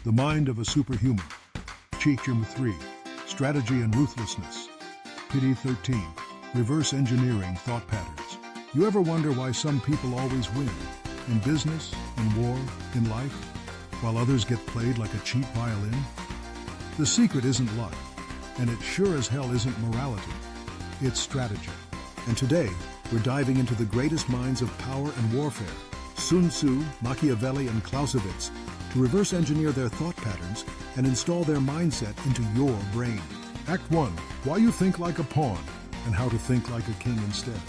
The mind of a superhuman. Cheat 3. Strategy and ruthlessness. Pity 13. Reverse engineering thought patterns. You ever wonder why some people always win? In business, in war, in life, while others get played like a cheap violin? The secret isn't luck, and it sure as hell isn't morality. It's strategy. And today, we're diving into the greatest minds of power and warfare, Sun Tzu, Machiavelli, and Clausewitz, to reverse engineer their thought patterns and install their mindset into your brain. Act 1. Why you think like a pawn, and how to think like a king instead.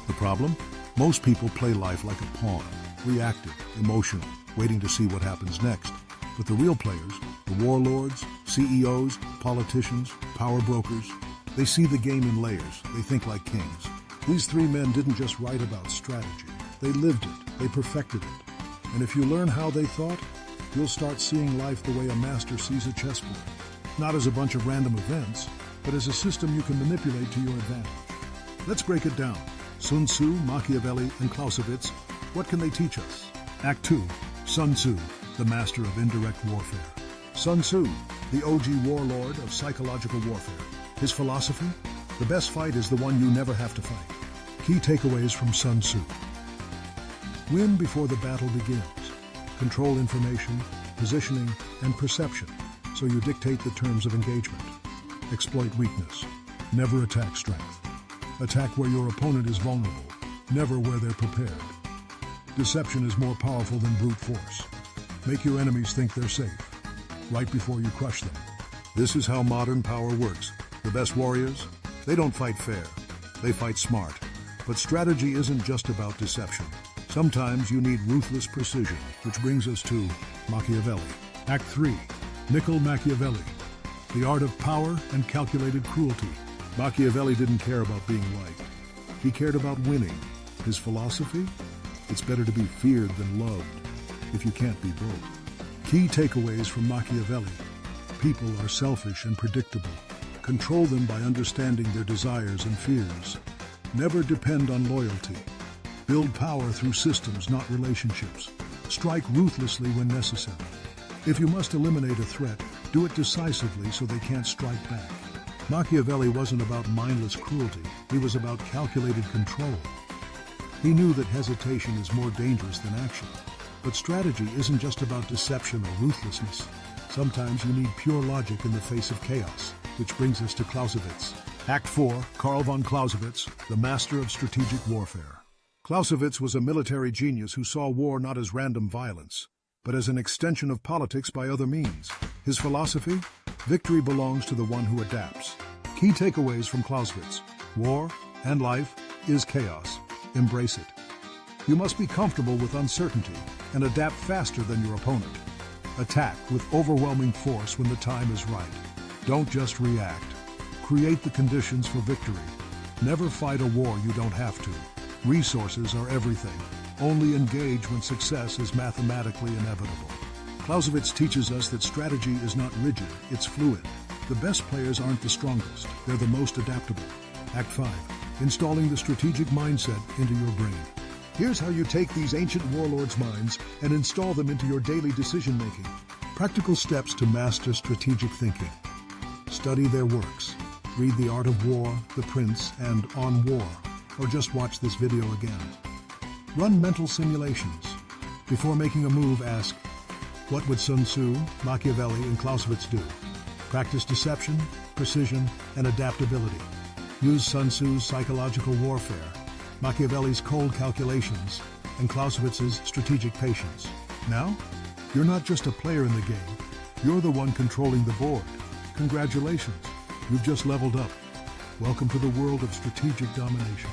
The problem? Most people play life like a pawn, reactive, emotional, waiting to see what happens next. But the real players, the warlords, CEOs, politicians, power brokers, they see the game in layers. They think like kings. These three men didn't just write about strategy. They lived it. They perfected it. And if you learn how they thought, you'll start seeing life the way a master sees a chessboard. Not as a bunch of random events, but as a system you can manipulate to your advantage. Let's break it down. Sun Tzu, Machiavelli, and Clausewitz, what can they teach us? Act 2. Sun Tzu, the master of indirect warfare. Sun Tzu, the OG warlord of psychological warfare. His philosophy? The best fight is the one you never have to fight. Key takeaways from Sun Tzu. Win before the battle begins. Control information, positioning, and perception, so you dictate the terms of engagement. Exploit weakness. Never attack strength. Attack where your opponent is vulnerable, never where they're prepared. Deception is more powerful than brute force. Make your enemies think they're safe, right before you crush them. This is how modern power works. The best warriors, they don't fight fair. They fight smart. But strategy isn't just about deception. Sometimes you need ruthless precision, which brings us to Machiavelli. Act 3. Niccolo Machiavelli. The art of power and calculated cruelty. Machiavelli didn't care about being liked. He cared about winning. His philosophy? It's better to be feared than loved, if you can't be both. Key takeaways from Machiavelli. People are selfish and predictable. Control them by understanding their desires and fears. Never depend on loyalty. Build power through systems, not relationships. Strike ruthlessly when necessary. If you must eliminate a threat, do it decisively so they can't strike back. Machiavelli wasn't about mindless cruelty. He was about calculated control. He knew that hesitation is more dangerous than action. But strategy isn't just about deception or ruthlessness. Sometimes you need pure logic in the face of chaos, which brings us to Clausewitz. Act 4. Karl von Clausewitz, the master of strategic warfare. Clausewitz was a military genius who saw war not as random violence, but as an extension of politics by other means. His philosophy? Victory belongs to the one who adapts. Key takeaways from Clausewitz. War and life is chaos. Embrace it. You must be comfortable with uncertainty and adapt faster than your opponent. Attack with overwhelming force when the time is right. Don't just react. Create the conditions for victory. Never fight a war you don't have to. Resources are everything. Only engage when success is mathematically inevitable. Clausewitz teaches us that strategy is not rigid, it's fluid. The best players aren't the strongest, they're the most adaptable. Act 5. Installing the strategic mindset into your brain. Here's how you take these ancient warlords' minds and install them into your daily decision-making. Practical steps to master strategic thinking. Study their works. Read The Art of War, The Prince, and On War, or just watch this video again. Run mental simulations. Before making a move, ask, what would Sun Tzu, Machiavelli, and Clausewitz do? Practice deception, precision, and adaptability. Use Sun Tzu's psychological warfare, Machiavelli's cold calculations, and Clausewitz's strategic patience. Now, you're not just a player in the game, you're the one controlling the board. Congratulations, you've just leveled up. Welcome to the world of strategic domination.